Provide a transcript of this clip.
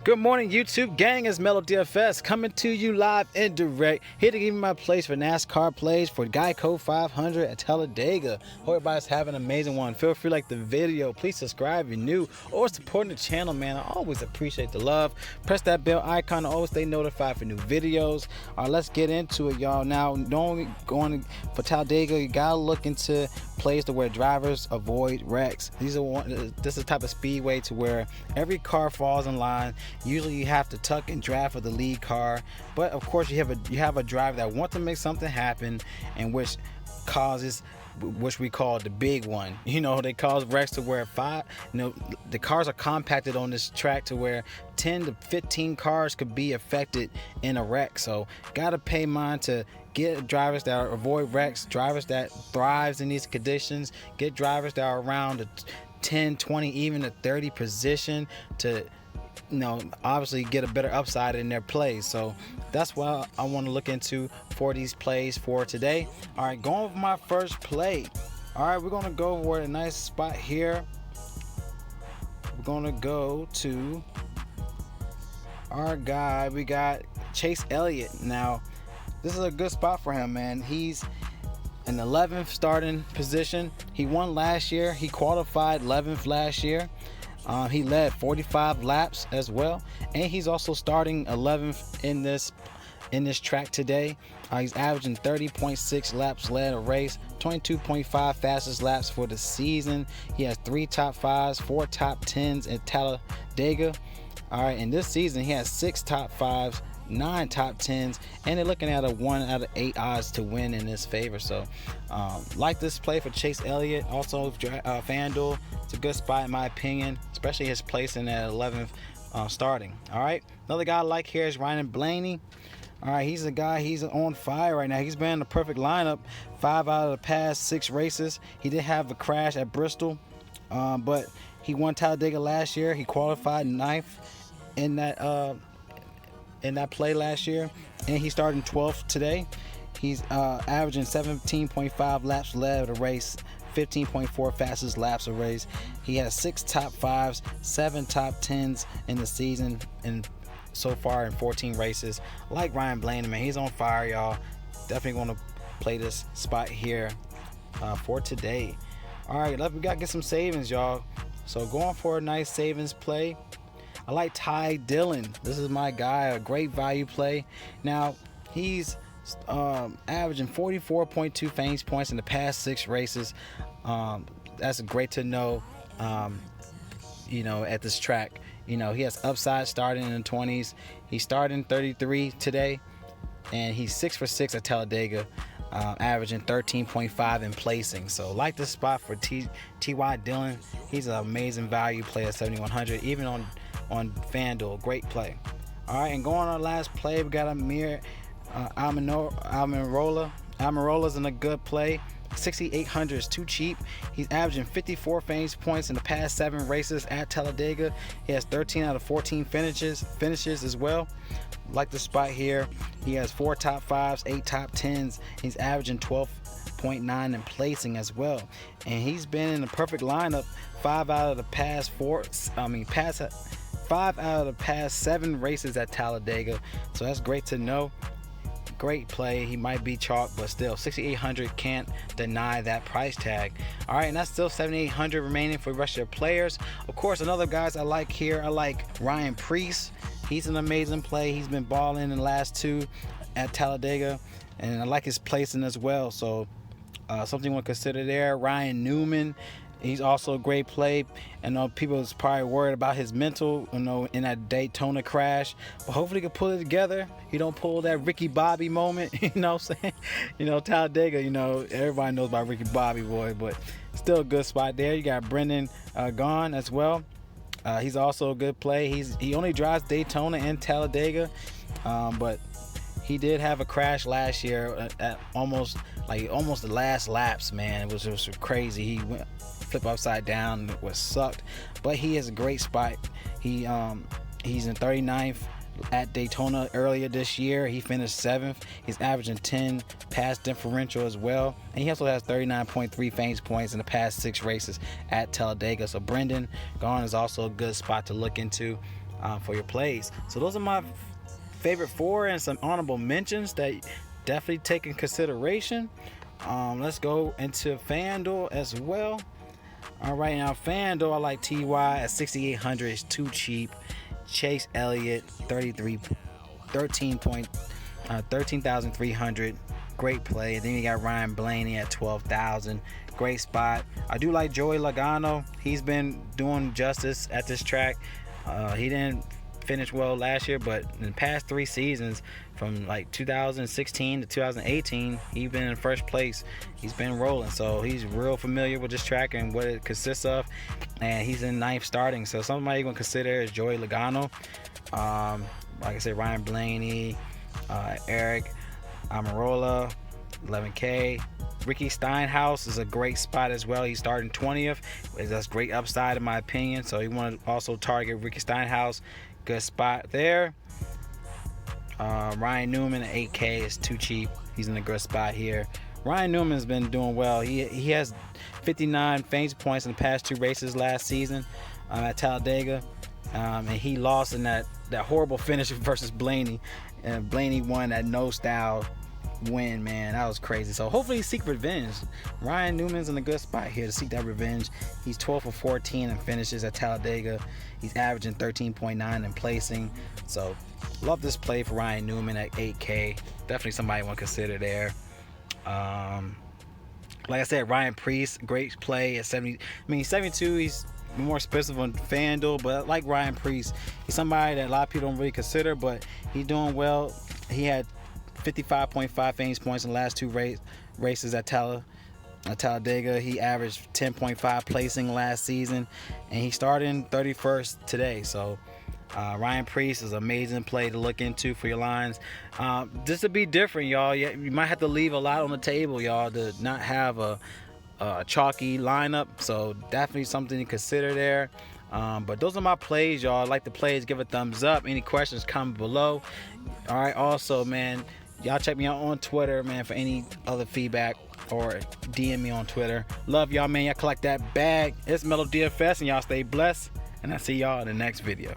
Good morning, YouTube gang. It's Mellow DFS coming to you live and direct. Here to give you my plays for NASCAR plays for Geico 500 at Talladega. Hope everybody's having an amazing one. Feel free to like the video. Please subscribe if you're new or supporting the channel, man. I always appreciate the love. Press that bell icon to always stay notified for new videos. All right, let's get into it, y'all. Now, going for Talladega, you gotta look into plays to where drivers avoid wrecks. This is the type of speedway to where every car falls in line. Usually you have to tuck and draft for the lead car, but of course you have a driver that wants to make something happen, and which we call the big one. They cause wrecks to where the cars are compacted on this track to where 10 to 15 cars could be affected in a wreck. So gotta pay mind to get drivers that avoid wrecks, drivers that thrives in these conditions, get drivers that are around the 10, 20, even the 30 position to obviously get a better upside in their plays. So that's what I want to look into for these plays for today. All right, going with my first play. All right, we're going to go for a nice spot here. We're going to go to our guy. We got Chase Elliott. Now, this is a good spot for him, man. He's in 11th starting position. He won last year. He qualified 11th last year. He led 45 laps as well, and he's also starting 11th in this track today. He's averaging 30.6 laps led a race, 22.5 fastest laps for the season. He has 3 top 5s, 4 top 10s at Talladega. All right, and this season he has 6 top 5s, 9 top 10s, and they're looking at a 1 out of 8 odds to win in his favor. So like this play for Chase Elliott. Also FanDuel, it's a good spot in my opinion, especially his placing at 11th starting. All right, another guy I like here is Ryan Blaney. All right, he's a guy, he's on fire right now. He's been in the perfect lineup 5 out of the past 6 races. He did have a crash at Bristol, but he won Talladega last year. He qualified 9th in that play last year, and he's starting 12th today. He's averaging 17.5 laps led of a race, 15.4 fastest laps of race. He has 6 top 5s, 7 top 10s in the season, and so far in 14 races. I like Ryan Blaney, man. He's on fire, y'all. Definitely going to play this spot here for today. All right, we got to get some savings, y'all. So going for a nice savings play, I like Ty Dillon. This is my guy, a great value play. Now, he's averaging 44.2 fantasy points in the past 6 races. That's great to know, at this track. He has upside starting in the 20s. He's starting 33 today, and he's 6 for 6 at Talladega, averaging 13.5 in placing. So like this spot for T.Y. Dillon. He's an amazing value play at 7,100, even on FanDuel. Great play. All right, and going on our last play, we got Amir Almirola. Almirola's in a good play. 6,800 is too cheap. He's averaging 54 fantasy points in the past 7 races at Talladega. He has 13 out of 14 finishes as well. Like the spot here, he has 4 top 5s, 8 top 10s. He's averaging 12.9 in placing as well, and he's been in the perfect lineup 5 out of the past 5 out of the past 7 races at Talladega. So that's great to know. Great play. He might be chalk, but still 6,800, can't deny that price tag. All right, and that's still 7,800 remaining for the rest of your players. Of course, another guys I like here, I like Ryan Preece. He's an amazing play. He's been balling in the last 2 at Talladega, and I like his placing as well. So something to consider there. Ryan Newman, he's also a great play. I know people is probably worried about his mental, in that Daytona crash, but hopefully he can pull it together. He don't pull that Ricky Bobby moment, what I'm saying? Talladega, everybody knows about Ricky Bobby, boy, but still a good spot there. You got Brendan Gaughan as well. He's also a good play. He only drives Daytona and Talladega, but he did have a crash last year at almost the last laps, man. It was just crazy. He went flip upside down. It was sucked, but he has a great spot. He's in 39th at Daytona earlier this year. He finished 7th. He's averaging 10 pass differential as well, and he also has 39.3 fantasy points in the past 6 races at Talladega. So Brendan Gaughan is also a good spot to look into. for your plays. So those are my favorite 4 and some honorable mentions that definitely take in consideration. Let's go into FanDuel as well. All right, now FanDuel, I like TY at 6,800. It's too cheap. Chase Elliott, 13,300. Great play. And then you got Ryan Blaney at 12,000. Great spot. I do like Joey Logano. He's been doing justice at this track. He didn't finish well last year, but in the past 3 seasons, from like 2016 to 2018, he's been in first place. He's been rolling, so he's real familiar with this track and what it consists of, and he's in 9th starting. So somebody you're gonna consider is Joey Logano. Like I said, Ryan Blaney, Eric Almirola, 11K. Ricky Stenhouse is a great spot as well. He's starting 20th. That's great upside in my opinion. So you want to also target Ricky Stenhouse. Good spot there. Ryan Newman at 8K is too cheap. He's in a good spot here. Ryan Newman's been doing well. He has 59 fantasy points in the past 2 races last season at Talladega. And he lost in that horrible finish versus Blaney. And Blaney won that no style win, man. That was crazy. So hopefully he seek revenge. Ryan Newman's in a good spot here to seek that revenge. He's 12 for 14 in finishes at Talladega. He's averaging 13.9 in placing. So love this play for Ryan Newman at 8K. Definitely somebody you want to consider there. Like I said, Ryan Preece, great play at 70. I mean, 72. He's more expensive on FanDuel, but I like Ryan Preece. He's somebody that a lot of people don't really consider, but he's doing well. He had 55.5 fantasy points in the last 2 races at Talladega. He averaged 10.5 placing last season, and he started in 31st today. So Ryan Preece is an amazing play to look into for your lines. This will be different, y'all. You might have to leave a lot on the table, y'all, to not have a chalky lineup. So definitely something to consider there. But those are my plays, y'all. I like the plays. Give a thumbs up. Any questions, comment below. All right. Also, man, y'all check me out on Twitter, man, for any other feedback, or DM me on Twitter. Love y'all, man. Y'all collect that bag. It's Mellow DFS, and y'all stay blessed. And I'll see y'all in the next video.